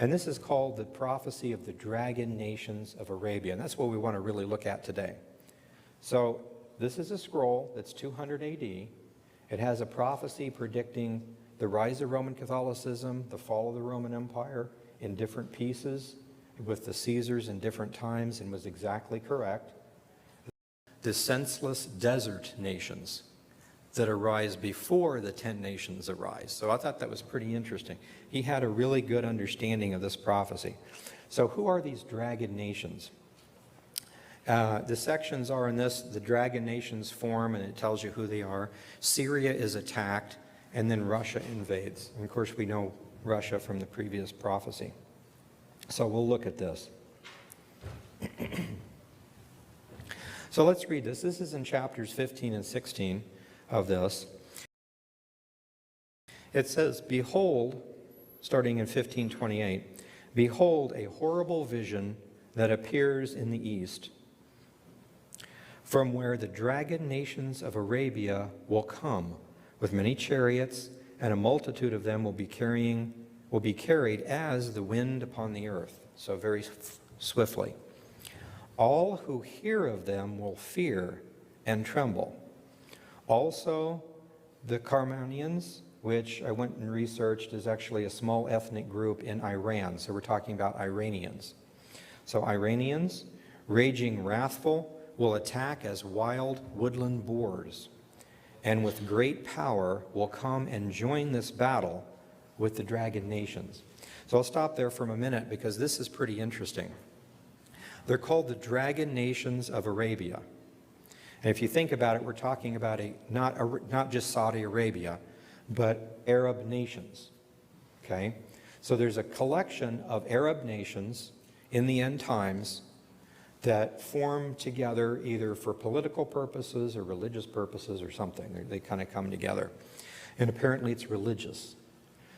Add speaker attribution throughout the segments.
Speaker 1: And this is called the prophecy of the dragon nations of Arabia. And that's what we want to really look at today. So this is a scroll that's 200 AD. It has a prophecy predicting the rise of Roman Catholicism, the fall of the Roman Empire in different pieces with the Caesars in different times, and was exactly correct. The senseless desert nations that arise before the 10 nations arise. So I thought that was pretty interesting. He had a really good understanding of this prophecy. So who are these dragon nations? The sections are in this, the dragon nations form, and it tells you who they are. Syria is attacked, and then Russia invades. And of course, we know Russia from the previous prophecy. So we'll look at this. So let's read this. This is in chapters 15 and 16 of this. It says, "Behold," starting in 15:28, "Behold, a horrible vision that appears in the east, from where the dragon nations of Arabia will come, with many chariots, and a multitude of them will be carried as the wind upon the earth," so very swiftly. "All who hear of them will fear and tremble. Also, the Carmanians," which I went and researched is actually a small ethnic group in Iran. So we're talking about Iranians. So Iranians, raging wrathful, will attack as wild woodland boars, and with great power will come and join this battle with the dragon nations. So I'll stop there for a minute because this is pretty interesting. They're called the dragon nations of Arabia. And if you think about it, we're talking about not just Saudi Arabia, but Arab nations, okay? So there's a collection of Arab nations in the end times that form together either for political purposes or religious purposes or something. They kind of come together. And apparently it's religious.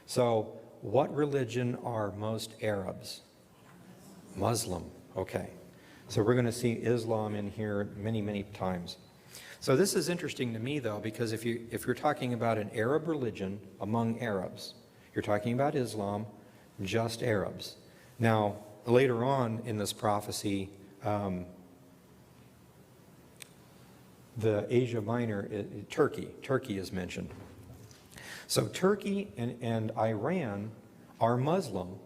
Speaker 1: So what religion are most Arabs? Muslim, okay. So we're going to see Islam in here many, many times. So this is interesting to me, though, because if you're talking about an Arab religion among Arabs, you're talking about Islam, just Arabs. Now, later on in this prophecy, the Asia Minor, Turkey is mentioned. So Turkey and Iran are Muslim,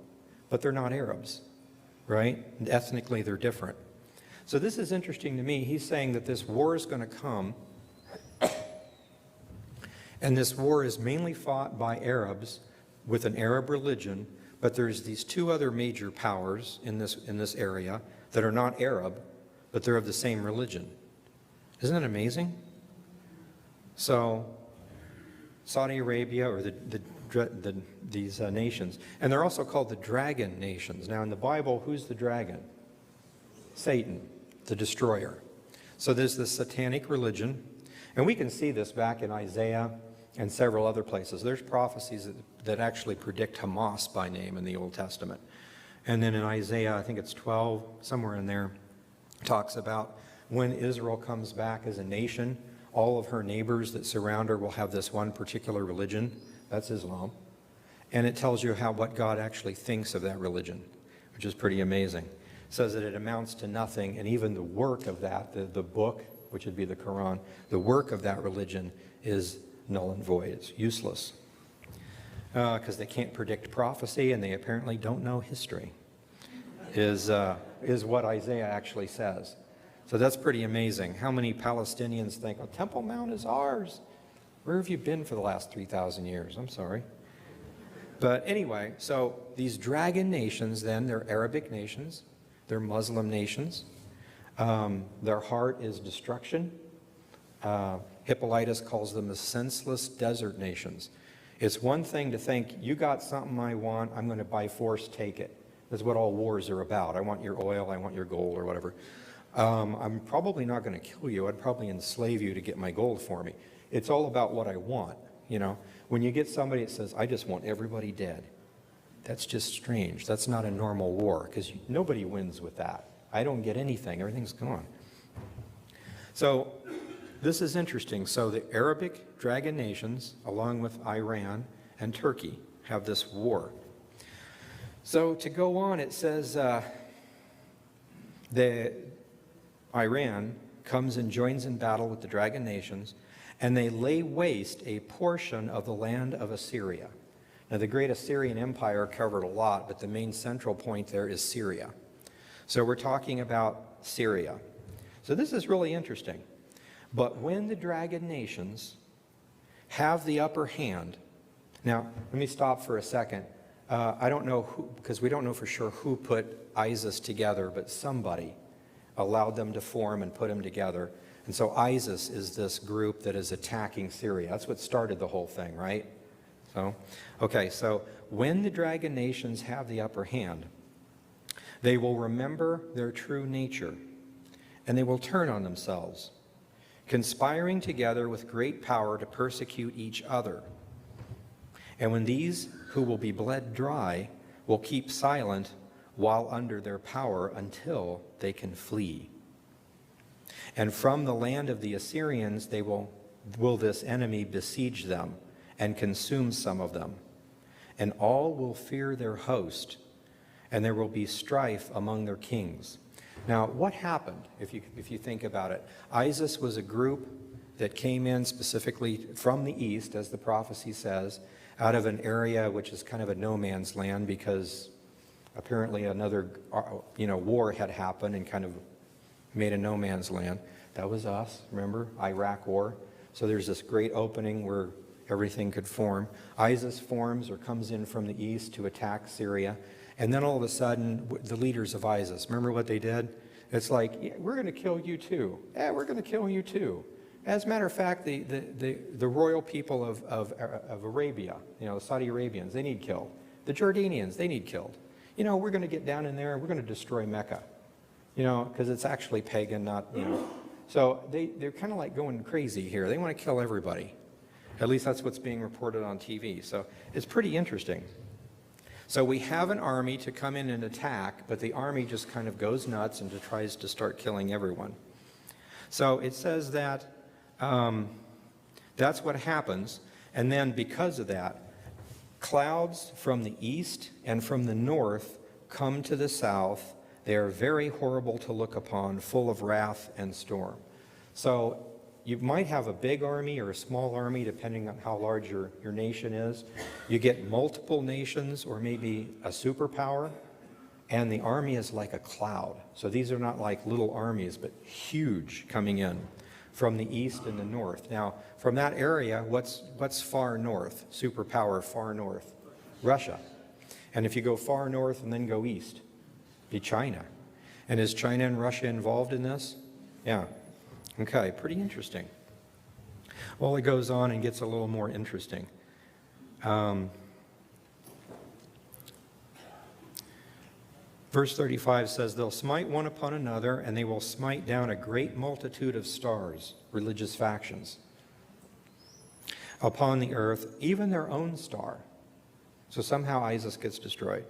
Speaker 1: but they're not Arabs, right? Ethnically, they're different. So this is interesting to me. He's saying that this war is going to come, and this war is mainly fought by Arabs with an Arab religion, but there's these two other major powers in this area that are not Arab, but they're of the same religion. Isn't that amazing? So Saudi Arabia, or these nations, and they're also called the dragon nations. Now in the Bible, who's the dragon? Satan, the destroyer. So there's this satanic religion, and we can see this back in Isaiah and several other places. There's prophecies that actually predict Hamas by name in the Old Testament. And then in Isaiah, I think it's 12, somewhere in there, talks about when Israel comes back as a nation, all of her neighbors that surround her will have this one particular religion. That's Islam. And it tells you what God actually thinks of that religion, which is pretty amazing. It says that it amounts to nothing, and even the work of that, the book, which would be the Quran, the work of that religion is null and void. It's useless. Because they can't predict prophecy, and they apparently don't know history, is what Isaiah actually says. So that's pretty amazing. How many Palestinians think, oh, Temple Mount is ours? Where have you been for the last 3,000 years? I'm sorry. But anyway, so these dragon nations then, they're Arabic nations, they're Muslim nations. Their heart is destruction. Hippolytus calls them the senseless desert nations. It's one thing to think, you got something I want, I'm going to by force take it. That's what all wars are about. I want your oil, I want your gold, or whatever. I'm probably not going to kill you. I'd probably enslave you to get my gold for me. It's all about what I want, you know. When you get somebody that says, I just want everybody dead, that's just strange. That's not a normal war, because nobody wins with that. I don't get anything. Everything's gone. So this is interesting. So the Arabic dragon nations, along with Iran and Turkey, have this war. So to go on, it says the Iran comes and joins in battle with the dragon nations, and they lay waste a portion of the land of Assyria. Now, the great Assyrian Empire covered a lot, but the main central point there is Syria. So we're talking about Syria. So this is really interesting. But when the dragon nations have the upper hand, now let me stop for a second. I don't know who, because we don't know for sure who put ISIS together, but somebody allowed them to form and put them together. And so ISIS is this group that is attacking Syria. That's what started the whole thing, right? So, okay, so when the dragon nations have the upper hand, they will remember their true nature, and they will turn on themselves, conspiring together with great power to persecute each other. And when these who will be bled dry will keep silent while under their power until they can flee. And from the land of the Assyrians they will this enemy besiege them and consume some of them. And all will fear their host, and there will be strife among their kings. Now, what happened, if you think about it? ISIS was a group that came in specifically from the east, as the prophecy says, out of an area which is kind of a no man's land, because apparently another war had happened and kind of made a no man's land. That was us, remember? Iraq war. So there's this great opening where everything could form. ISIS forms or comes in from the east to attack Syria. And then all of a sudden, the leaders of ISIS, remember what they did? It's like, yeah, we're going to kill you too. Yeah, we're going to kill you too. As a matter of fact, the royal people of Arabia, the Saudi Arabians, they need killed. The Jordanians, they need killed. We're going to get down in there and we're going to destroy Mecca. Because it's actually pagan, not, So they're kind of like going crazy here. They want to kill everybody. At least that's what's being reported on TV. So it's pretty interesting. So we have an army to come in and attack, but the army just kind of goes nuts and tries to start killing everyone. So it says that that's what happens. And then because of that, clouds from the east and from the north come to the south. They are very horrible to look upon, full of wrath and storm. So you might have a big army or a small army, depending on how large your nation is. You get multiple nations or maybe a superpower, and the army is like a cloud. So these are not like little armies, but huge coming in from the east and the north. Now, from that area, what's far north? Superpower far north? Russia. And if you go far north and then go east, be China. And is China and Russia involved in this? Yeah. Okay, pretty interesting. Well, it goes on and gets a little more interesting. Verse 35 says, they'll smite one upon another, and they will smite down a great multitude of stars, religious factions, upon the earth, even their own star. So somehow ISIS gets destroyed.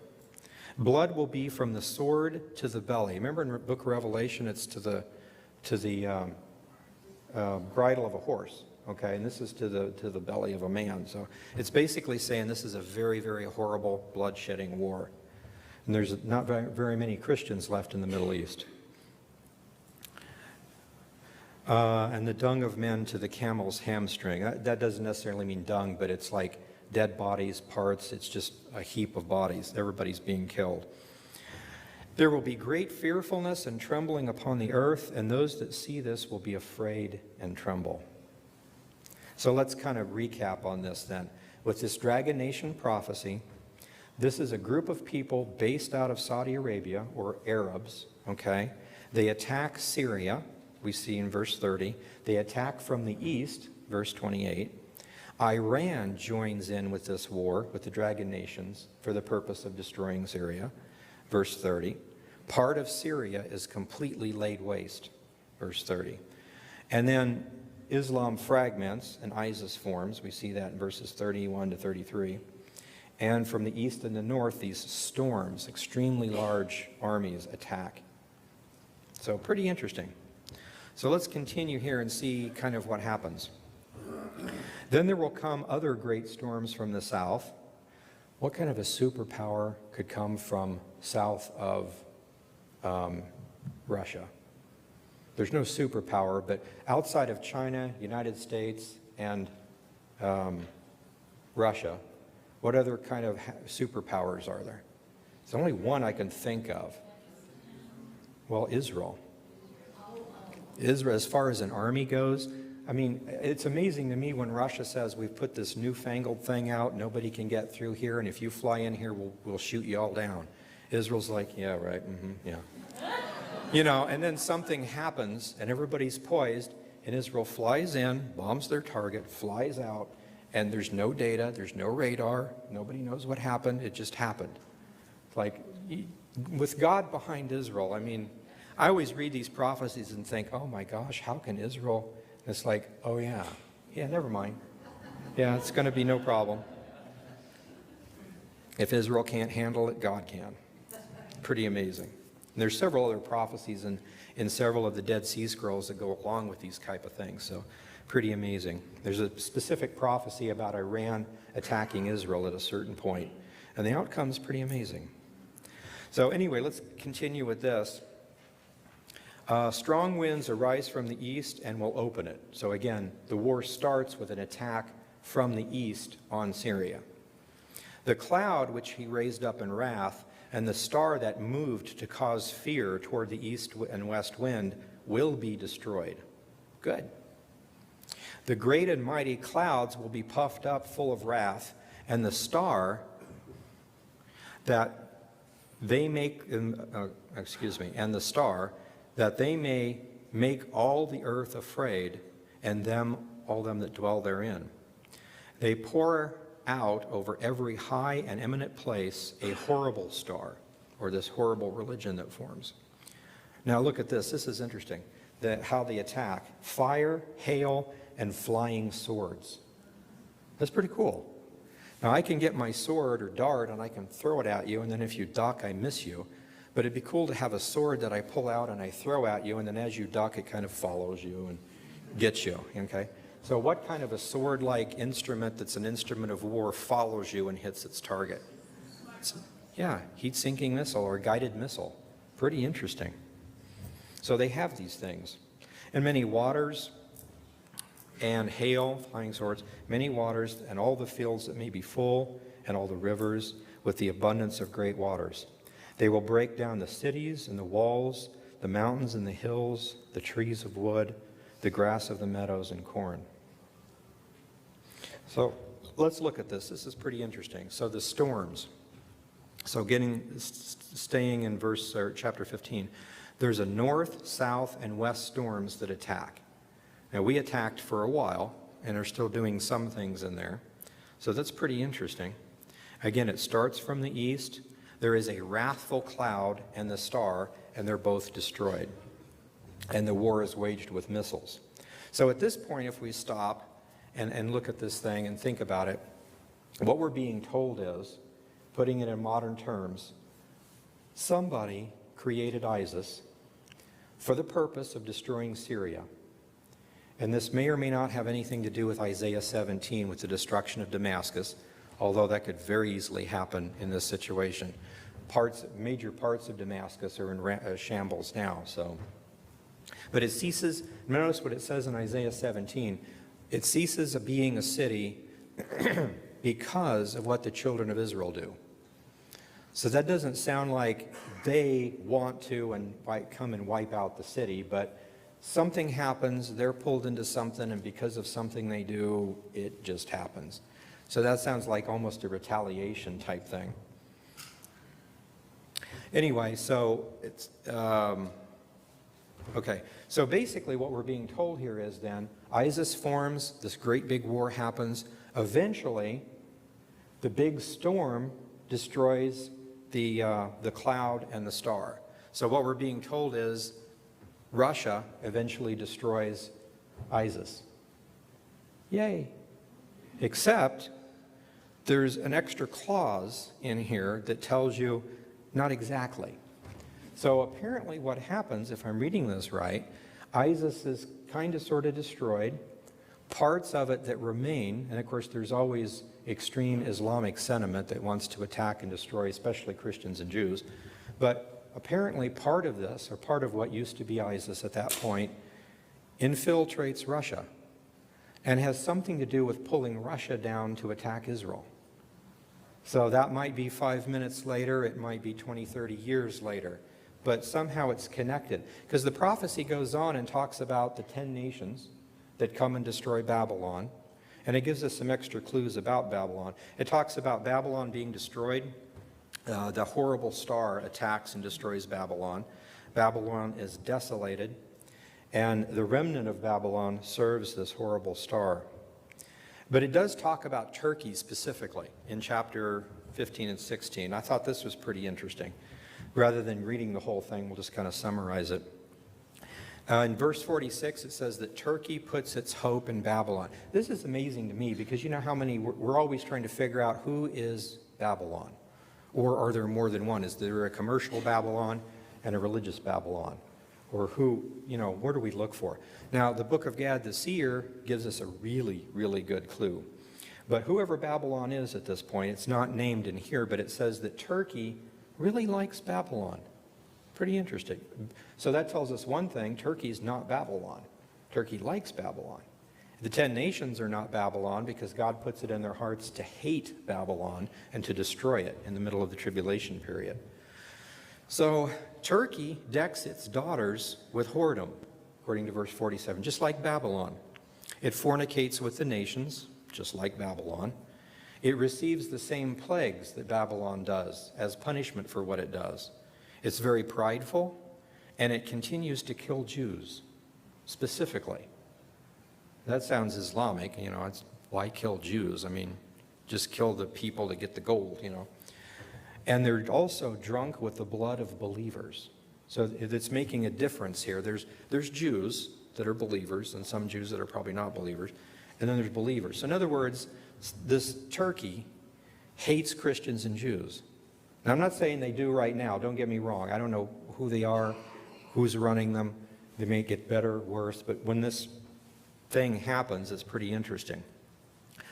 Speaker 1: Blood will be from the sword to the belly. Remember in the book of Revelation, it's to the bridle of a horse, okay? And this is to the belly of a man. So it's basically saying this is a very, very horrible, blood-shedding war. And there's not very many Christians left in the Middle East. And the dung of men to the camel's hamstring. That doesn't necessarily mean dung, but it's like dead bodies, parts. It's just a heap of bodies. Everybody's being killed. There will be great fearfulness and trembling upon the earth, and those that see this will be afraid and tremble. So let's kind of recap on this then. With this dragon nation prophecy, this is a group of people based out of Saudi Arabia, or Arabs, okay? They attack Syria, we see in verse 30. They attack from the east, verse 28. Iran joins in with this war with the dragon nations for the purpose of destroying Syria. Verse 30. Part of Syria is completely laid waste. Verse 30. And then Islam fragments and ISIS forms. We see that in verses 31 to 33. And from the east and the north, these storms, extremely large armies attack. So pretty interesting. So let's continue here and see kind of what happens. Then there will come other great storms from the south, What kind of a superpower could come from south of Russia? There's no superpower, but outside of China, United States, and Russia, what other kind of superpowers are there? There's only one I can think of. Well, Israel. Israel, as far as an army goes, I mean, it's amazing to me when Russia says we've put this newfangled thing out, nobody can get through here, and if you fly in here, we'll shoot you all down. Israel's like, yeah, right, yeah. You know, and then something happens, and everybody's poised, and Israel flies in, bombs their target, flies out, and there's no data, there's no radar, nobody knows what happened, it just happened. Like, with God behind Israel, I mean, I always read these prophecies and think, oh my gosh, how can Israel? And it's like, oh yeah, never mind. Yeah, it's going to be no problem. If Israel can't handle it, God can. Pretty amazing. And there's several other prophecies in several of the Dead Sea Scrolls that go along with these type of things, so pretty amazing. There's a specific prophecy about Iran attacking Israel at a certain point, and the outcome's pretty amazing. So anyway, let's continue with this. Strong winds arise from the east and will open it. So again, the war starts with an attack from the east on Syria. The cloud which he raised up in wrath and the star that moved to cause fear toward the east and west wind will be destroyed. Good. The great and mighty clouds will be puffed up full of wrath, and the star that they make, and the star that they may make all the earth afraid, and all them that dwell therein. They pour out over every high and eminent place a horrible star, or this horrible religion that forms. Now look at this. This is interesting. How they attack. Fire, hail, and flying swords. That's pretty cool. Now I can get my sword or dart and I can throw it at you, and then if you duck, I miss you. But it'd be cool to have a sword that I pull out and I throw at you, and then as you duck, it kind of follows you and gets you, okay? So what kind of a sword-like instrument that's an instrument of war follows you and hits its target? Heat-sinking missile or guided missile. Pretty interesting. So they have these things. And many waters and hail, flying swords, many waters and all the fields that may be full, and all the rivers with the abundance of great waters. They will break down the cities and the walls, the mountains and the hills, the trees of wood, the grass of the meadows and corn. So let's look at this. This is pretty interesting. So the storms. So staying in chapter 15, there's a north, south, and west storms that attack. Now we attacked for a while and are still doing some things in there. So that's pretty interesting. Again, it starts from the east. There is a wrathful cloud and the star, and they're both destroyed. And the war is waged with missiles. So at this point, if we stop and look at this thing and think about it, what we're being told is, putting it in modern terms, somebody created ISIS for the purpose of destroying Syria. And this may or may not have anything to do with Isaiah 17, with the destruction of Damascus, although that could very easily happen in this situation. Major parts of Damascus are in shambles now. But it ceases, notice what it says in Isaiah 17, it ceases of being a city because of what the children of Israel do. So that doesn't sound like they want to come and wipe out the city, but something happens, they're pulled into something, and because of something they do, it just happens. So that sounds like almost a retaliation type thing. Anyway, so it's, okay. So basically what we're being told here is then, ISIS forms, this great big war happens, eventually the big storm destroys the cloud and the star. So what we're being told is Russia eventually destroys ISIS. Yay. Except there's an extra clause in here that tells you not exactly. So apparently what happens, if I'm reading this right, ISIS is kind of sort of destroyed. parts of it that remain, and of course there's always extreme Islamic sentiment that wants to attack and destroy, especially Christians and Jews, but apparently part of this, or part of what used to be ISIS at that point, infiltrates Russia and has something to do with pulling Russia down to attack Israel. So that might be 5 minutes later, it might be 20, 30 years later, but somehow it's connected. Because the prophecy goes on and talks about the 10 nations that come and destroy Babylon, and it gives us some extra clues about Babylon. It talks about Babylon being destroyed. The horrible star attacks and destroys Babylon. Babylon is desolated, and the remnant of Babylon serves this horrible star. But it does talk about Turkey specifically in chapter 15 and 16. I thought this was pretty interesting. Rather than reading the whole thing, we'll just kind of summarize it. In verse 46, it says that Turkey puts its hope in Babylon. This is amazing to me because you know how many, we're always trying to figure out who is Babylon. Or are there more than one? Is there a commercial Babylon and a religious Babylon? Or who, you know, where do we look for? Now, the book of Gad, the seer, gives us a really, really good clue. But whoever Babylon is at this point, it's not named in here, but it says that Turkey really likes Babylon. Pretty interesting. So that tells us one thing: Turkey's not Babylon. Turkey likes Babylon. The 10 nations are not Babylon because God puts it in their hearts to hate Babylon and to destroy it in the middle of the tribulation period. So Turkey decks its daughters with whoredom, according to verse 47, just like Babylon. It fornicates with the nations, just like Babylon. It receives the same plagues that Babylon does as punishment for what it does. It's very prideful, and it continues to kill Jews, specifically. That sounds Islamic, you know, it's why kill Jews? I mean, just kill the people to get the gold, you know. And they're also drunk with the blood of believers. So it's making a difference here. There's Jews that are believers and some Jews that are probably not believers. And then there's believers. So in other words, this Turkey hates Christians and Jews. Now, I'm not saying they do right now. Don't get me wrong. I don't know who they are, who's running them. They may get better, worse. But when this thing happens, it's pretty interesting.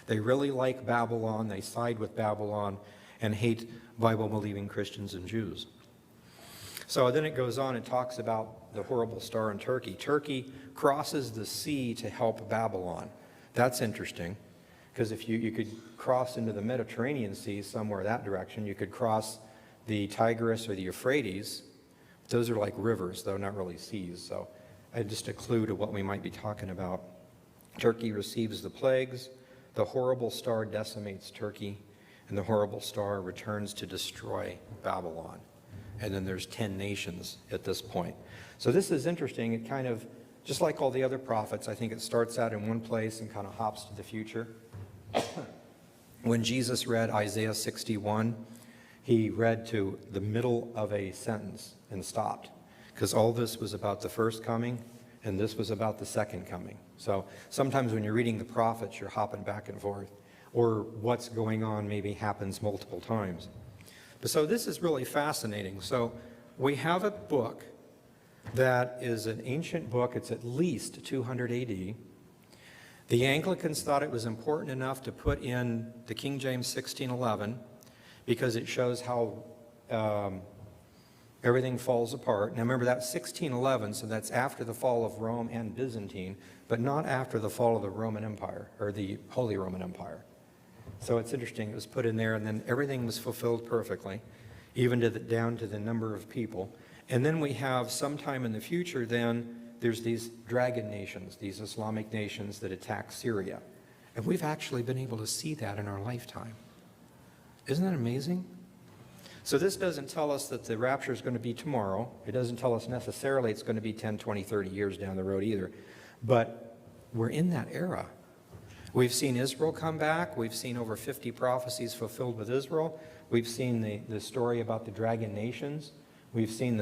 Speaker 1: They really like Babylon. They side with Babylon and hate Bible-believing Christians and Jews. So then it goes on and talks about the horrible star in Turkey. Turkey crosses the sea to help Babylon. That's interesting, because if you could cross into the Mediterranean Sea somewhere that direction, you could cross the Tigris or the Euphrates. Those are like rivers, though not really seas. So just a clue to what we might be talking about. Turkey receives the plagues. The horrible star decimates Turkey, and the horrible star returns to destroy Babylon. And then there's 10 nations at this point. So this is interesting. It kind of, just like all the other prophets, I think it starts out in one place and kind of hops to the future. When Jesus read Isaiah 61, he read to the middle of a sentence and stopped, because all this was about the first coming, and this was about the second coming. So sometimes when you're reading the prophets, you're hopping back and forth, or what's going on maybe happens multiple times. But so this is really fascinating. So we have a book that is an ancient book. It's at least 200 AD. The Anglicans thought it was important enough to put in the King James 1611 because it shows how everything falls apart. Now remember, that's 1611, so that's after the fall of Rome and Byzantine, but not after the fall of the Roman Empire, or the Holy Roman Empire. So it's interesting, it was put in there, and then everything was fulfilled perfectly, even down to the number of people. And then we have sometime in the future, then, there's these dragon nations, these Islamic nations that attack Syria. And we've actually been able to see that in our lifetime. Isn't that amazing? So this doesn't tell us that the rapture is going to be tomorrow. It doesn't tell us necessarily it's going to be 10, 20, 30 years down the road either. But we're in that era. We've seen Israel come back. We've seen over 50 prophecies fulfilled with Israel. We've seen the story about the dragon nations. We've seen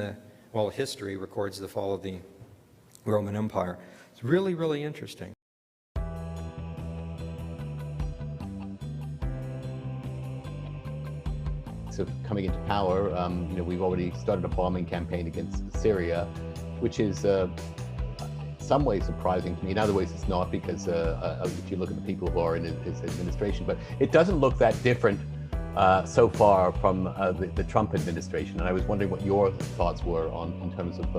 Speaker 1: history records the fall of the Roman Empire. It's really, really interesting.
Speaker 2: So coming into power, we've already started a bombing campaign against Syria, which is some ways surprising to me. In other ways, it's not, because if you look at the people who are in his administration, but it doesn't look that different so far from the Trump administration. And I was wondering what your thoughts were in terms of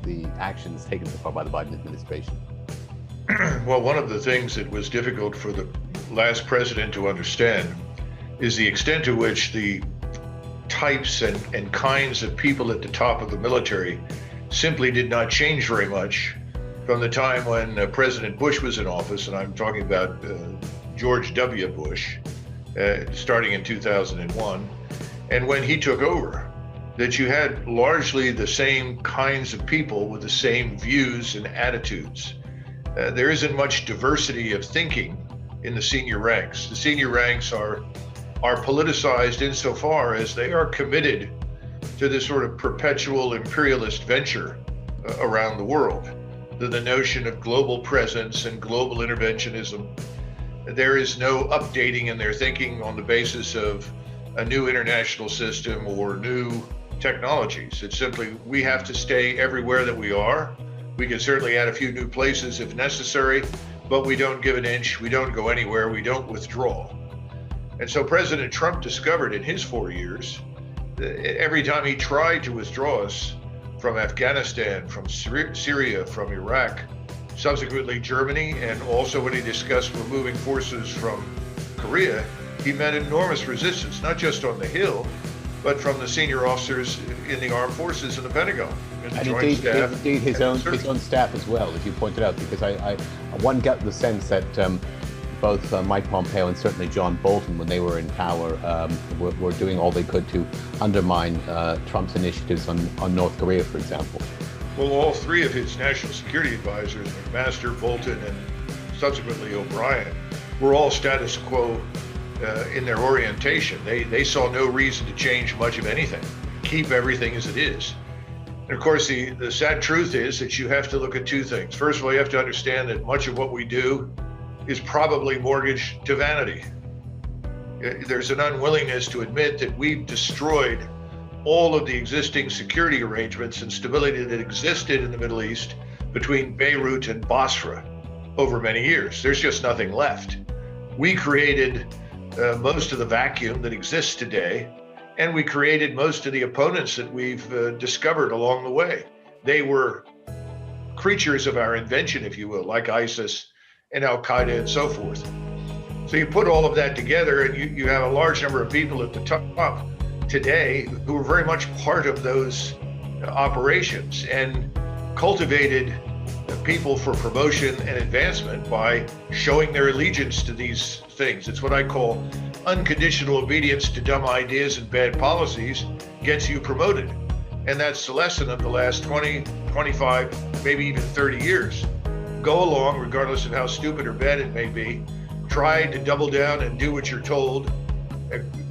Speaker 2: the actions taken so far by the Biden administration.
Speaker 3: Well, one of the things that was difficult for the last president to understand is the extent to which the types and kinds of people at the top of the military simply did not change very much from the time when President Bush was in office, and I'm talking about George W. Bush, starting in 2001, and when he took over, that you had largely the same kinds of people with the same views and attitudes. There isn't much diversity of thinking in the senior ranks. The senior ranks are politicized insofar as they are committed to this sort of perpetual imperialist venture around the world, the notion of global presence and global interventionism. There is no updating in their thinking on the basis of a new international system or new technologies. It's simply, we have to stay everywhere that we are. We can certainly add a few new places if necessary, but we don't give an inch, we don't go anywhere, we don't withdraw. And so President Trump discovered in his 4 years, every time he tried to withdraw us from Afghanistan, from Syria, from Iraq, subsequently Germany, and also when he discussed removing forces from Korea, he met enormous resistance, not just on the Hill, but from the senior officers in the armed forces and the Pentagon.
Speaker 2: And indeed his own staff as well, as you pointed out, because one got the sense that both Mike Pompeo and certainly John Bolton, when they were in power, were doing all they could to undermine Trump's initiatives on North Korea, for example.
Speaker 3: Well, all three of his national security advisors, McMaster, Bolton, and subsequently O'Brien, were all status quo in their orientation. They saw no reason to change much of anything, keep everything as it is. And of course, the sad truth is that you have to look at two things. First of all, you have to understand that much of what we do is probably mortgaged to vanity. There's an unwillingness to admit that we've destroyed all of the existing security arrangements and stability that existed in the Middle East between Beirut and Basra over many years. There's just nothing left. We created most of the vacuum that exists today, and we created most of the opponents that we've discovered along the way. They were creatures of our invention, if you will, like ISIS and Al-Qaeda and so forth. So you put all of that together and you have a large number of people at the top today who are very much part of those operations and cultivated people for promotion and advancement by showing their allegiance to these things. It's what I call unconditional obedience to dumb ideas and bad policies gets you promoted. And that's the lesson of the last 20, 25, maybe even 30 years. Go along, regardless of how stupid or bad it may be, try to double down and do what you're told,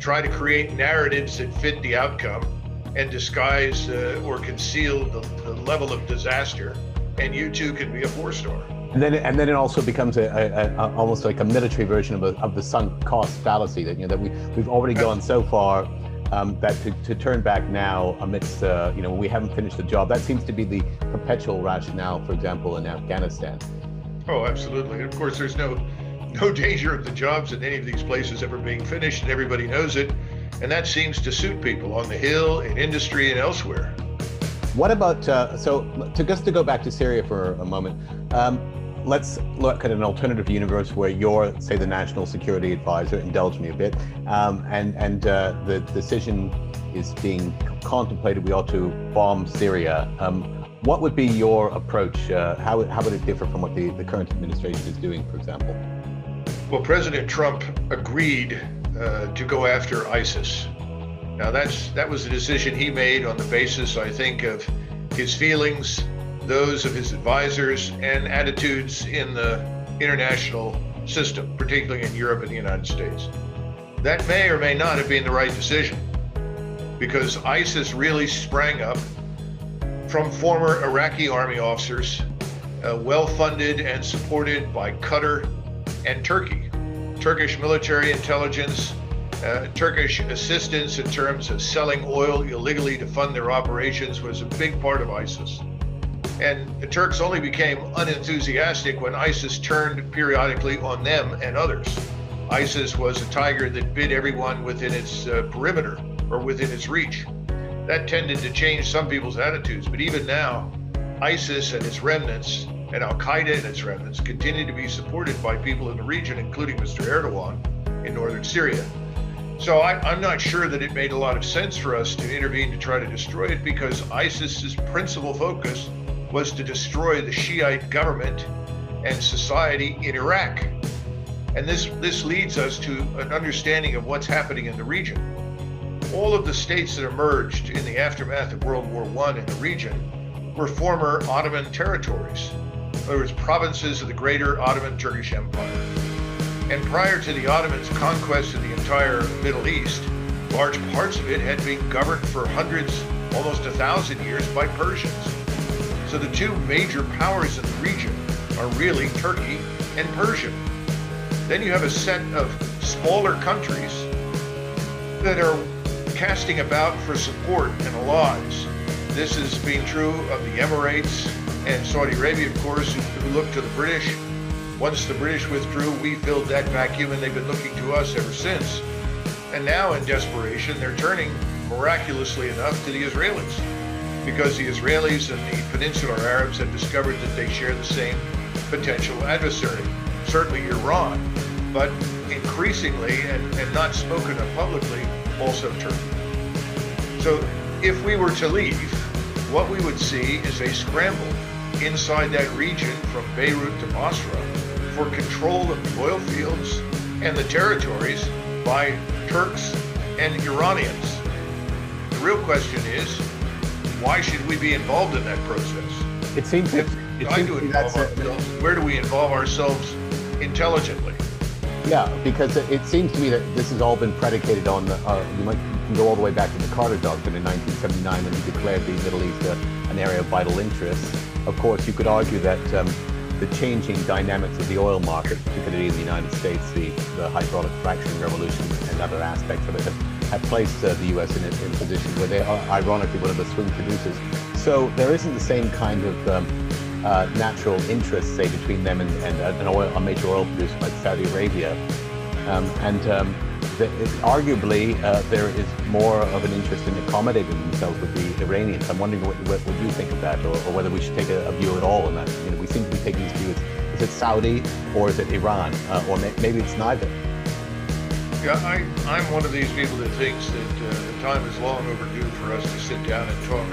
Speaker 3: try to create narratives that fit the outcome and disguise or conceal the level of disaster, and you too can be a four-star.
Speaker 2: And then it also becomes almost like a military version of the sunk cost fallacy, that that we've already gone so far that to turn back now amidst we haven't finished the job. That seems to be the perpetual rationale, for example, in Afghanistan.
Speaker 3: Oh, absolutely. And of course, there's no danger of the jobs in any of these places ever being finished, and everybody knows it. And that seems to suit people on the Hill, in industry, and elsewhere.
Speaker 2: What about just to go back to Syria for a moment? Let's look at an alternative universe where you're, say, the national security advisor. Indulge me a bit, and the decision is being contemplated. We ought to bomb Syria. What would be your approach? How would it differ from what the current administration is doing, for example?
Speaker 3: Well, President Trump agreed to go after ISIS. Now, that was a decision he made on the basis, I think, of his feelings, those of his advisors, and attitudes in the international system, particularly in Europe and the United States. That may or may not have been the right decision, because ISIS really sprang up from former Iraqi army officers, well-funded and supported by Qatar and Turkey. Turkish military intelligence, Turkish assistance in terms of selling oil illegally to fund their operations was a big part of ISIS. And the Turks only became unenthusiastic when ISIS turned periodically on them and others. ISIS was a tiger that bit everyone within its perimeter or within its reach. That tended to change some people's attitudes, but even now, ISIS and its remnants and Al-Qaeda and its remnants continue to be supported by people in the region, including Mr. Erdogan in northern Syria. So I'm not sure that it made a lot of sense for us to intervene to try to destroy it, because ISIS's principal focus was to destroy the Shiite government and society in Iraq. And this leads us to an understanding of what's happening in the region. All of the states that emerged in the aftermath of World War I in the region were former Ottoman territories. In other words, provinces of the greater Ottoman Turkish Empire. And prior to the Ottomans' conquest of the entire Middle East, large parts of it had been governed for hundreds, almost 1,000 years by Persians. So the two major powers in the region are really Turkey and Persia. Then you have a set of smaller countries that are casting about for support and allies. This has been true of the Emirates and Saudi Arabia, of course, who looked to the British. Once the British withdrew, we filled that vacuum, and they've been looking to us ever since. And now, in desperation, they're turning, miraculously enough, to the Israelis, because the Israelis and the Peninsular Arabs have discovered that they share the same potential adversary. Certainly Iran, but increasingly, and not spoken of publicly, also Turkey. So if we were to leave, what we would see is a scramble inside that region from Beirut to Basra for control of the oil fields and the territories by Turks and Iranians. The real question is, why should we be involved in that process?
Speaker 2: It seems to
Speaker 3: where do we involve ourselves intelligently?
Speaker 2: Yeah, because it seems to me that this has all been predicated on, you can go all the way back to the Carter Doctrine in 1979 when he declared the Middle East an area of vital interest. Of course, you could argue that the changing dynamics of the oil market, particularly in the United States, the hydraulic fracturing revolution and other aspects of it have placed the U.S. in a position where they are ironically one of the swing producers. So there isn't the same kind of natural interest, say, between them and a major oil producer like Saudi Arabia. Arguably, there is more of an interest in accommodating themselves with the Iranians. I'm wondering what you think of that, or whether we should take a view at all on that. You know, we seem to be taking this view is it Saudi or is it Iran, or maybe it's neither.
Speaker 3: Yeah, I'm one of these people that thinks that the time is long overdue for us to sit down and talk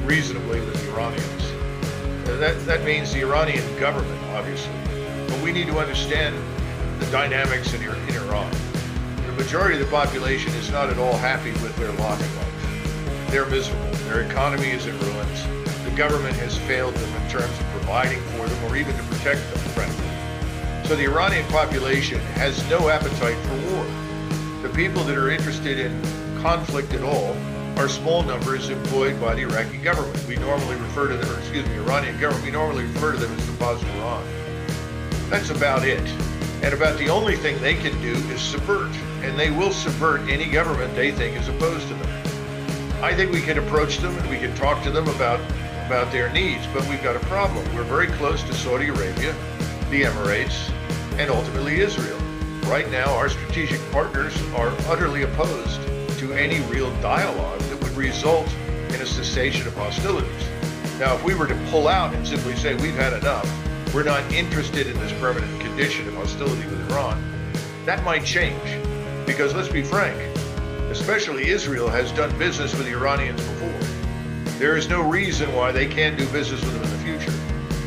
Speaker 3: reasonably with the Iranians. That means the Iranian government, obviously, but we need to understand the dynamics in Iran. The majority of the population is not at all happy with their lot in life. They're miserable. Their economy is in ruins. The government has failed them in terms of providing for them or even to protect them, frankly. So the Iranian population has no appetite for war. The people that are interested in conflict at all are small numbers employed by the Iraqi government. We normally refer to them, Iranian government, we normally refer to them as the Pasdaran. That's about it. And about the only thing they can do is subvert. And they will subvert any government they think is opposed to them. I think we can approach them and we can talk to them about their needs, but we've got a problem. We're very close to Saudi Arabia, the Emirates, and ultimately Israel. Right now, our strategic partners are utterly opposed to any real dialogue that would result in a cessation of hostilities. Now, if we were to pull out and simply say we've had enough, we're not interested in this permanent condition of hostility with Iran, that might change. Because let's be frank, especially Israel has done business with the Iranians before. There is no reason why they can't do business with them in the future.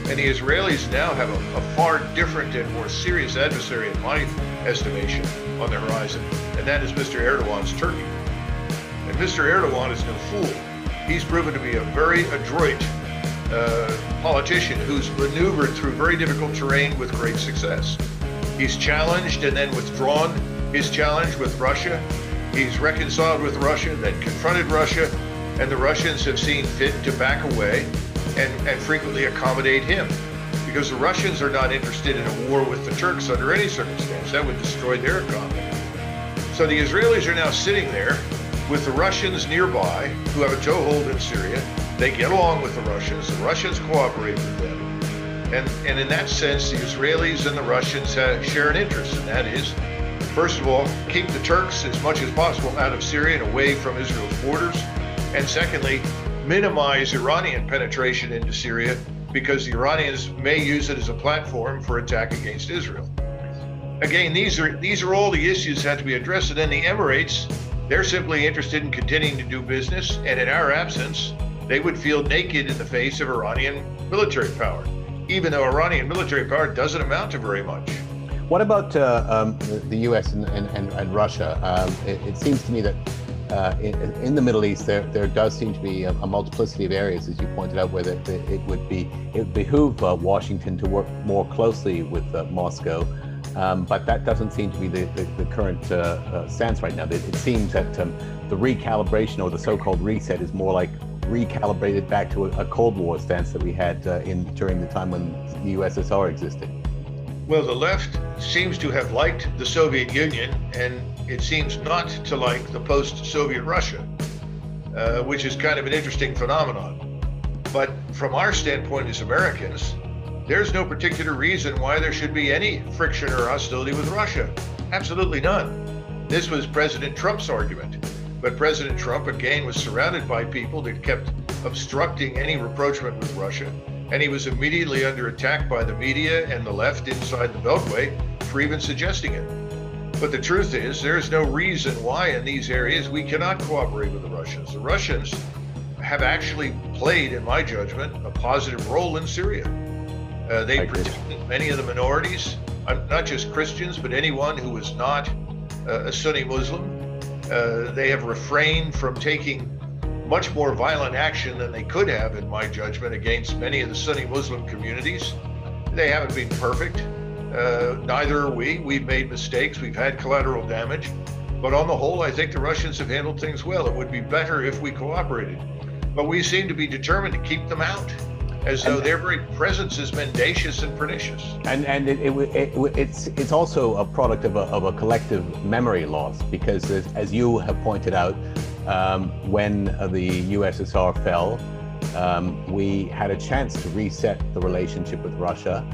Speaker 3: And the Israelis now have a far different and more serious adversary, in my estimation, on the horizon, and that is Mr. Erdogan's Turkey. And Mr. Erdogan is no fool. He's proven to be a very adroit politician who's maneuvered through very difficult terrain with great success. He's challenged and then withdrawn his challenge with Russia. He's reconciled with Russia, then confronted Russia, and the Russians have seen fit to back away and frequently accommodate him. Because the Russians are not interested in a war with the Turks under any circumstance. That would destroy their economy. So the Israelis are now sitting there with the Russians nearby, who have a toehold in Syria, They get along with the Russians cooperate with them. And in that sense, the Israelis and the Russians share an interest, and that is, first of all, keep the Turks as much as possible out of Syria and away from Israel's borders. And secondly, minimize Iranian penetration into Syria, because the Iranians may use it as a platform for attack against Israel. Again, these are all the issues that have to be addressed. And then the Emirates, they're simply interested in continuing to do business. And in our absence, they would feel naked in the face of Iranian military power, even though Iranian military power doesn't amount to very much.
Speaker 2: What about the U.S. and Russia? It seems to me that in the Middle East, there does seem to be a multiplicity of areas, as you pointed out, where it would behoove Washington to work more closely with Moscow. But that doesn't seem to be the current stance right now. It seems that the recalibration, or the so-called reset, is more like recalibrated back to a Cold War stance that we had during the time when the USSR existed.
Speaker 3: Well, the left seems to have liked the Soviet Union, and it seems not to like the post-Soviet Russia, which is kind of an interesting phenomenon. But from our standpoint as Americans, there's no particular reason why there should be any friction or hostility with Russia. Absolutely none. This was President Trump's argument. But President Trump, again, was surrounded by people that kept obstructing any rapprochement with Russia. And he was immediately under attack by the media and the left inside the Beltway for even suggesting it. But the truth is, there's no reason why in these areas we cannot cooperate with the Russians. The Russians have actually played, in my judgment, a positive role in Syria. They protected many of the minorities, not just Christians, but anyone who was not a Sunni Muslim. They have refrained from taking much more violent action than they could have, in my judgment, against many of the Sunni Muslim communities. They haven't been perfect. Neither are we. We've made mistakes. We've had collateral damage. But on the whole, I think the Russians have handled things well. It would be better if we cooperated. But we seem to be determined to keep them out, as though their very presence is mendacious and pernicious.
Speaker 2: And it's also a product of a collective memory loss, because as you have pointed out, when the USSR fell, we had a chance to reset the relationship with Russia,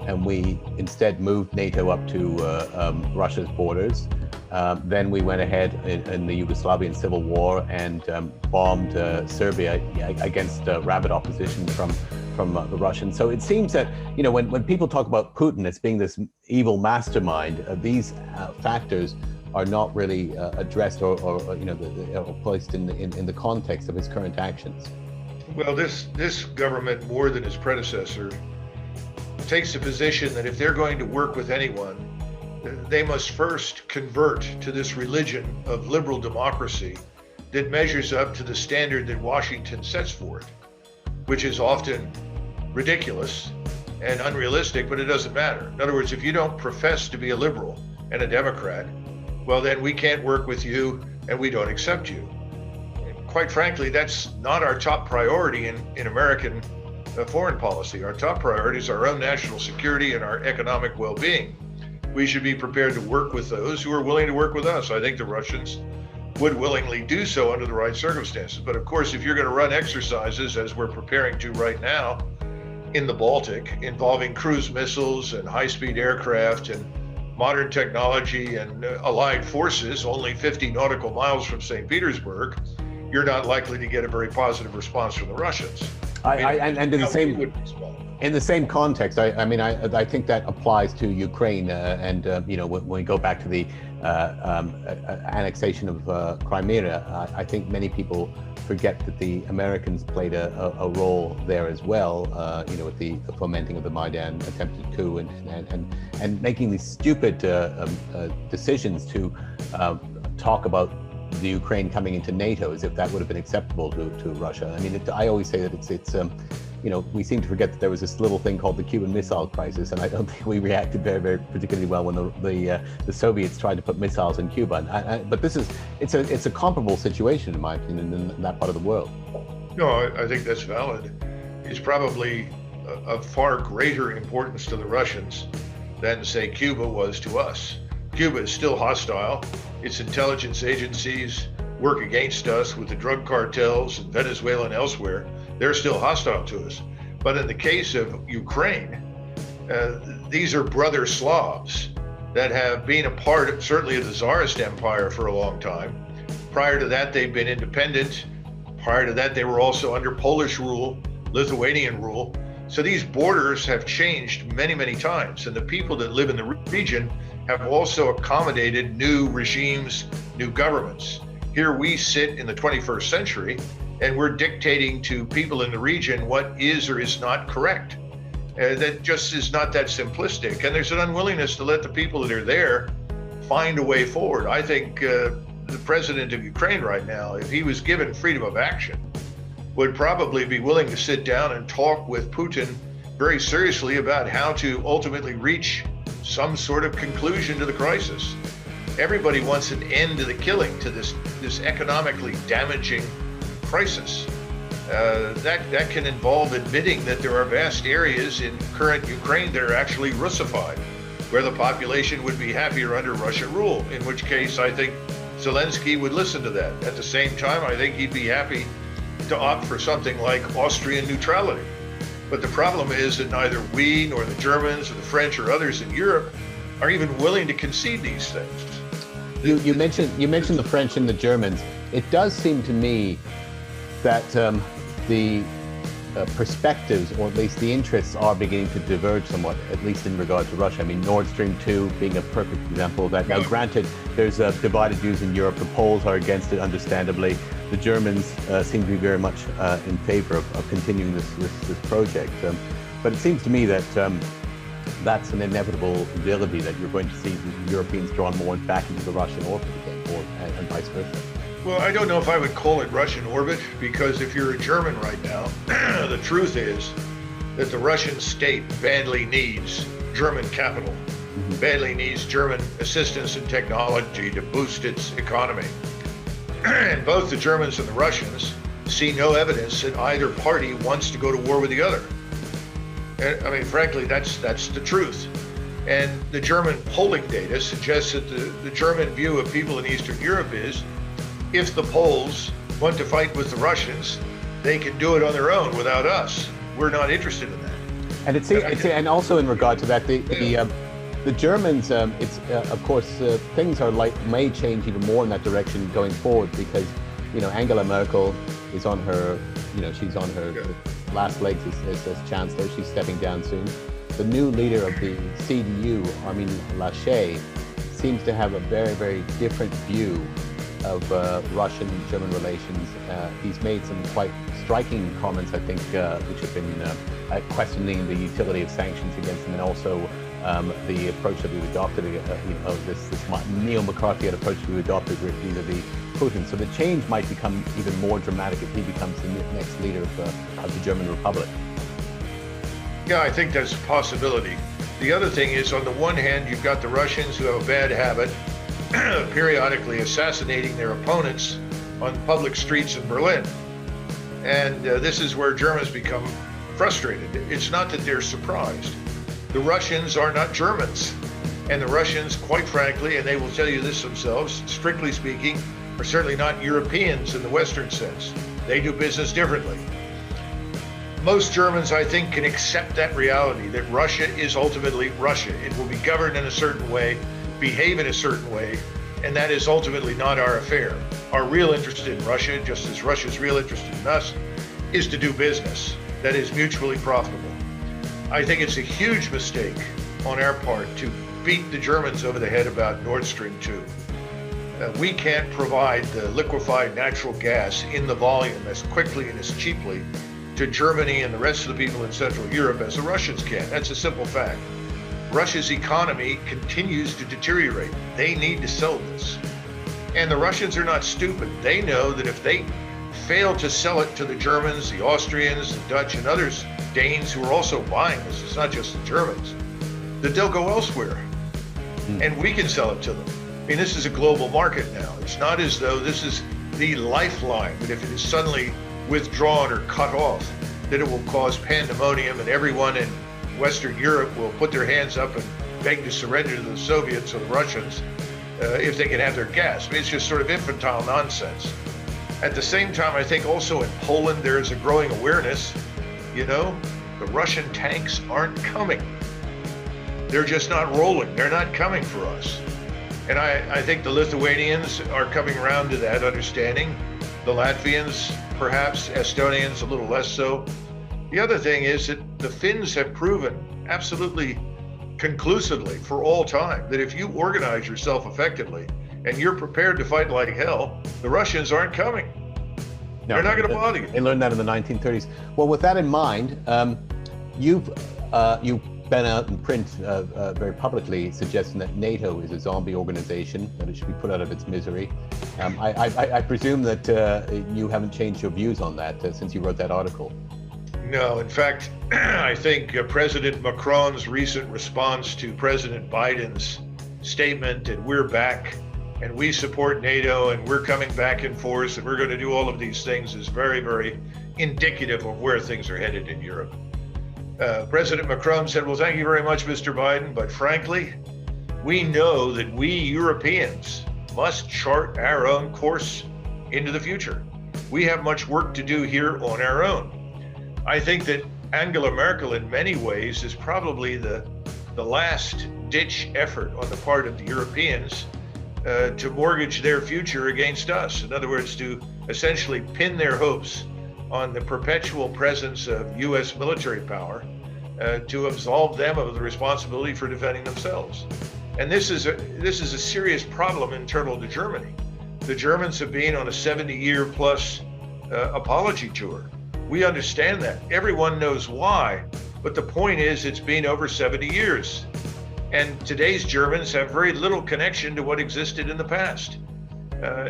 Speaker 2: and we instead moved NATO up to Russia's borders. Then we went ahead in the Yugoslavian civil war and bombed Serbia against rabid opposition from the Russians. So it seems that, when people talk about Putin as being this evil mastermind, these factors are not really addressed or placed in the context of his current actions.
Speaker 3: Well, this government, more than its predecessor, takes the position that if they're going to work with anyone, they must first convert to this religion of liberal democracy that measures up to the standard that Washington sets for it, which is often ridiculous and unrealistic, but it doesn't matter. In other words, if you don't profess to be a liberal and a Democrat, well, then we can't work with you and we don't accept you. And quite frankly, that's not our top priority in American foreign policy. Our top priority is our own national security and our economic well-being. We should be prepared to work with those who are willing to work with us. I think the Russians would willingly do so under the right circumstances. But of course, if you're going to run exercises, as we're preparing to right now in the Baltic, involving cruise missiles and high-speed aircraft and modern technology and allied forces only 50 nautical miles from St. Petersburg, you're not likely to get a very positive response from the Russians.
Speaker 2: In the same context, I think that applies to Ukraine, when we go back to the annexation of Crimea, I think many people forget that the Americans played a role there as well, with the fomenting of the Maidan attempted coup and making these stupid decisions to talk about the Ukraine coming into NATO as if that would have been acceptable to Russia. I mean, I always say that it's we seem to forget that there was this little thing called the Cuban Missile Crisis, and I don't think we reacted very, very particularly well when the Soviets tried to put missiles in Cuba. But it's a comparable situation, in my opinion, in that part of the world.
Speaker 3: No, I think that's valid. It's probably of far greater importance to the Russians than, say, Cuba was to us. Cuba is still hostile. Its intelligence agencies work against us with the drug cartels in Venezuela and elsewhere. they're still hostile to us. But in the case of Ukraine, these are brother Slavs that have been a part, certainly, of the Tsarist Empire for a long time. Prior to that, they've been independent. Prior to that, they were also under Polish rule, Lithuanian rule. So these borders have changed many, many times. And the people that live in the region have also accommodated new regimes, new governments. Here we sit in the 21st century, and we're dictating to people in the region what is or is not correct. That just is not that simplistic. And there's an unwillingness to let the people that are there find a way forward. I think the president of Ukraine right now, if he was given freedom of action, would probably be willing to sit down and talk with Putin very seriously about how to ultimately reach some sort of conclusion to the crisis. Everybody wants an end to the killing, to this economically damaging crisis. That can involve admitting that there are vast areas in current Ukraine that are actually Russified, where the population would be happier under Russian rule, in which case I think Zelensky would listen to that. At the same time, I think he'd be happy to opt for something like Austrian neutrality. But the problem is that neither we nor the Germans or the French or others in Europe are even willing to concede these things.
Speaker 2: You mentioned the French and the Germans. It does seem to me that the perspectives, or at least the interests, are beginning to diverge somewhat, at least in regard to Russia. I mean, Nord Stream 2 being a perfect example of that. Now, granted, there's divided views in Europe. The Poles are against it, understandably. The Germans seem to be very much in favor of continuing this project. But it seems to me that that's an inevitable ability, that you're going to see the Europeans drawn more back into the Russian orbit again, and vice versa.
Speaker 3: Well, I don't know if I would call it Russian orbit, because if you're a German right now, the truth is that the Russian state badly needs German capital, badly needs German assistance and technology to boost its economy. And both the Germans and the Russians see no evidence that either party wants to go to war with the other. And, I mean, frankly, that's the truth. And the German polling data suggests that the German view of people in Eastern Europe is, if the Poles want to fight with the Russians, they can do it on their own without us. We're not interested in that.
Speaker 2: And and also in regard to that, the Germans, of course, things may change even more in that direction going forward, because, Angela Merkel is on her, she's on her last legs as chancellor. She's stepping down soon. The new leader of the CDU, Armin Laschet, seems to have a very, very different view of Russian-German relations. He's made some quite striking comments, I think, which have been questioning the utility of sanctions against them, and also the approach that we've adopted, this neo-McCarthyite approach we've adopted vis-a-vis Putin. So the change might become even more dramatic if he becomes the next leader of the German Republic.
Speaker 3: Yeah, I think that's a possibility. The other thing is, on the one hand, you've got the Russians who have a bad habit periodically assassinating their opponents on public streets in Berlin. And this is where Germans become frustrated. It's not that they're surprised. The Russians are not Germans. And the Russians, quite frankly, and they will tell you this themselves, strictly speaking, are certainly not Europeans in the Western sense. They do business differently. Most Germans, I think, can accept that reality, that Russia is ultimately Russia. It will be governed in a certain way, behave in a certain way, and that is ultimately not our affair. Our real interest in Russia, just as Russia's real interest in us, is to do business that is mutually profitable. I think it's a huge mistake on our part to beat the Germans over the head about Nord Stream 2. We can't provide the liquefied natural gas in the volume as quickly and as cheaply to Germany and the rest of the people in Central Europe as the Russians can. That's a simple fact. Russia's economy continues to deteriorate. They need to sell this. And the Russians are not stupid. They know that if they fail to sell it to the Germans, the Austrians, the Dutch, and others, Danes who are also buying this, it's not just the Germans, that they'll go elsewhere. And we can sell it to them. I mean, this is a global market now. It's not as though this is the lifeline, but if it is suddenly withdrawn or cut off, that it will cause pandemonium, and everyone in Western Europe will put their hands up and beg to surrender to the Soviets or the Russians if they can have their gas. I mean, it's just sort of infantile nonsense. At the same time, I think also in Poland, there is a growing awareness, the Russian tanks aren't coming. They're just not rolling. They're not coming for us. And I think the Lithuanians are coming around to that understanding. The Latvians, perhaps, Estonians, a little less so. The other thing is that the Finns have proven absolutely conclusively for all time that if you organize yourself effectively and you're prepared to fight like hell, the Russians aren't coming. No, they're not going to bother you.
Speaker 2: They learned that in the 1930s. Well, with that in mind, you've been out in print very publicly suggesting that NATO is a zombie organization, that it should be put out of its misery. I presume that you haven't changed your views on that since you wrote that article.
Speaker 3: No, in fact, I think President Macron's recent response to President Biden's statement, and we're back, and we support NATO, and we're coming back in force, and we're going to do all of these things, is very, very indicative of where things are headed in Europe. President Macron said, well, thank you very much, Mr. Biden, but frankly, we know that we Europeans must chart our own course into the future. We have much work to do here on our own. I think that Angela Merkel, in many ways, is probably the last ditch effort on the part of the Europeans to mortgage their future against us. In other words, to essentially pin their hopes on the perpetual presence of U.S. military power to absolve them of the responsibility for defending themselves. And this is a serious problem internal to Germany. The Germans have been on a 70-year plus apology tour. We understand that. Everyone knows why. But the point is, it's been over 70 years. And today's Germans have very little connection to what existed in the past.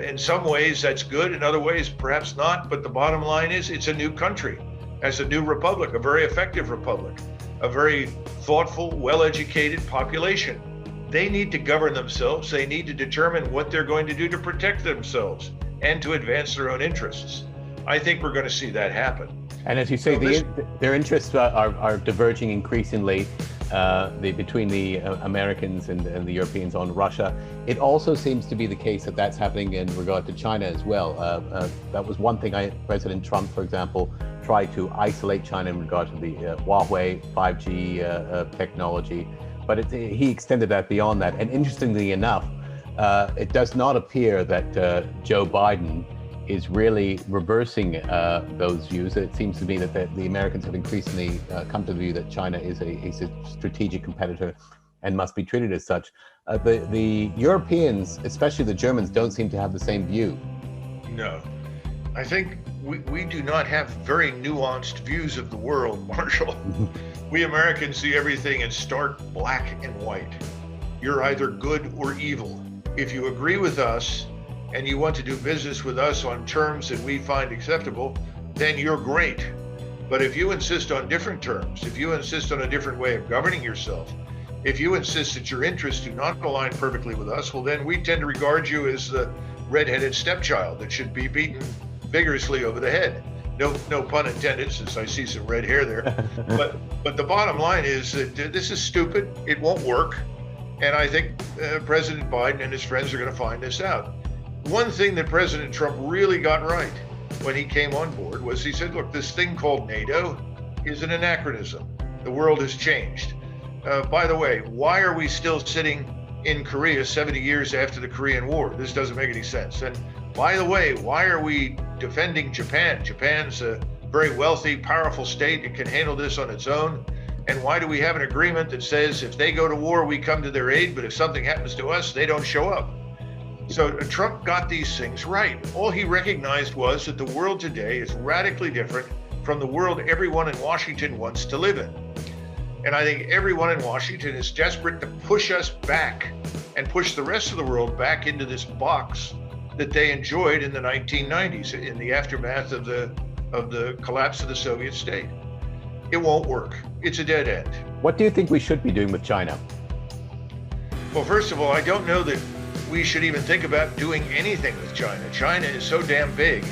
Speaker 3: In some ways, that's good. In other ways, perhaps not. But the bottom line is, it's a new country, as a new republic, a very effective republic, a very thoughtful, well-educated population. They need to govern themselves. They need to determine what they're going to do to protect themselves and to advance their own interests. I think we're going to see that happen.
Speaker 2: And as you say, their interests are diverging increasingly between the Americans and the Europeans on Russia. It also seems to be the case that that's happening in regard to China as well. That was one thing President Trump, for example, tried to isolate China in regard to the Huawei 5G technology, but he extended that beyond that. And interestingly enough, it does not appear that Joe Biden is really reversing those views. It seems to me that the Americans have increasingly come to the view that China is a strategic competitor and must be treated as such. The Europeans, especially the Germans, don't seem to have the same view.
Speaker 3: No. I think we do not have very nuanced views of the world, Marshall. We Americans see everything in stark black and white. You're either good or evil. If you agree with us, and you want to do business with us on terms that we find acceptable, then you're great. But if you insist on different terms, if you insist on a different way of governing yourself, if you insist that your interests do not align perfectly with us, well, then we tend to regard you as the red-headed stepchild that should be beaten vigorously over the head. No pun intended, since I see some red hair there. But the bottom line is that this is stupid. It won't work. And I think President Biden and his friends are going to find this out. One thing that President Trump really got right when he came on board was he said, look, this thing called NATO is an anachronism. The world has changed. By the way, why are we still sitting in Korea 70 years after the Korean War? This doesn't make any sense. And by the way, why are we defending Japan? Japan's a very wealthy, powerful state. It can handle this on its own. And why do we have an agreement that says if they go to war, we come to their aid, but if something happens to us, they don't show up? So Trump got these things right. All he recognized was that the world today is radically different from the world everyone in Washington wants to live in. And I think everyone in Washington is desperate to push us back and push the rest of the world back into this box that they enjoyed in the 1990s in the aftermath of the collapse of the Soviet state. It won't work. It's a dead end.
Speaker 2: What do you think we should be doing with China?
Speaker 3: Well, first of all, I don't know that we should even think about doing anything with China. China is so damn big.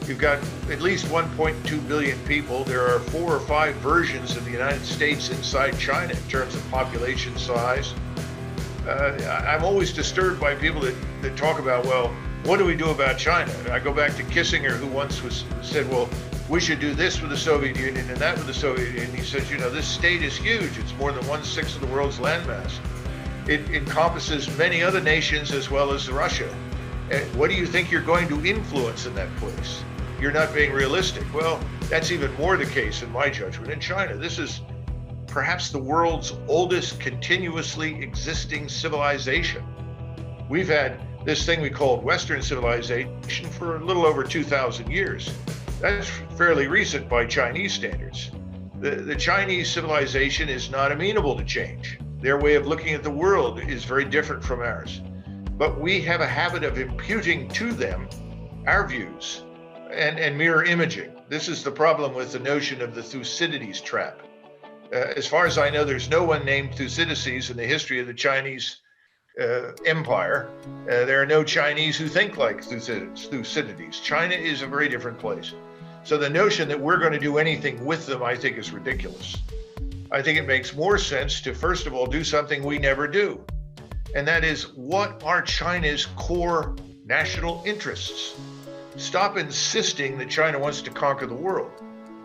Speaker 3: You've got at least 1.2 billion people. There are 4 or 5 versions of the United States inside China in terms of population size. I'm always disturbed by people that talk about, well, What do we do about China? I go back to Kissinger, who once said, well, we should do this with the Soviet Union and that with the Soviet Union. He says, this state is huge. It's more than 1/6 of the world's landmass. It encompasses many other nations as well as Russia. And what do you think you're going to influence in that place? You're not being realistic. Well, that's even more the case in my judgment in China. This is perhaps the world's oldest continuously existing civilization. We've had this thing we called Western civilization for a little over 2,000 years. That's fairly recent by Chinese standards. The Chinese civilization is not amenable to change. Their way of looking at the world is very different from ours. But we have a habit of imputing to them our views and mirror imaging. This is the problem with the notion of the Thucydides trap. As far as I know, there's no one named Thucydides in the history of the Chinese empire. There are no Chinese who think like Thucydides. China is a very different place. So the notion that we're going to do anything with them, I think, is ridiculous. I think it makes more sense to, first of all, do something we never do. And that is, what are China's core national interests? Stop insisting that China wants to conquer the world.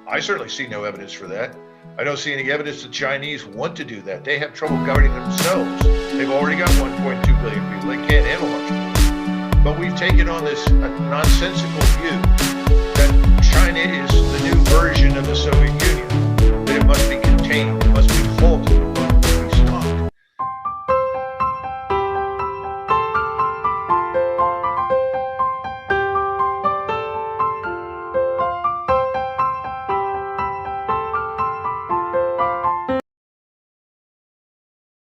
Speaker 3: I certainly see no evidence for that. I don't see any evidence the Chinese want to do that. They have trouble governing themselves. They've already got 1.2 billion people. They can't handle much more. But we've taken on this nonsensical view that China is the new version of the Soviet Union, that it must be contained, it must be halted.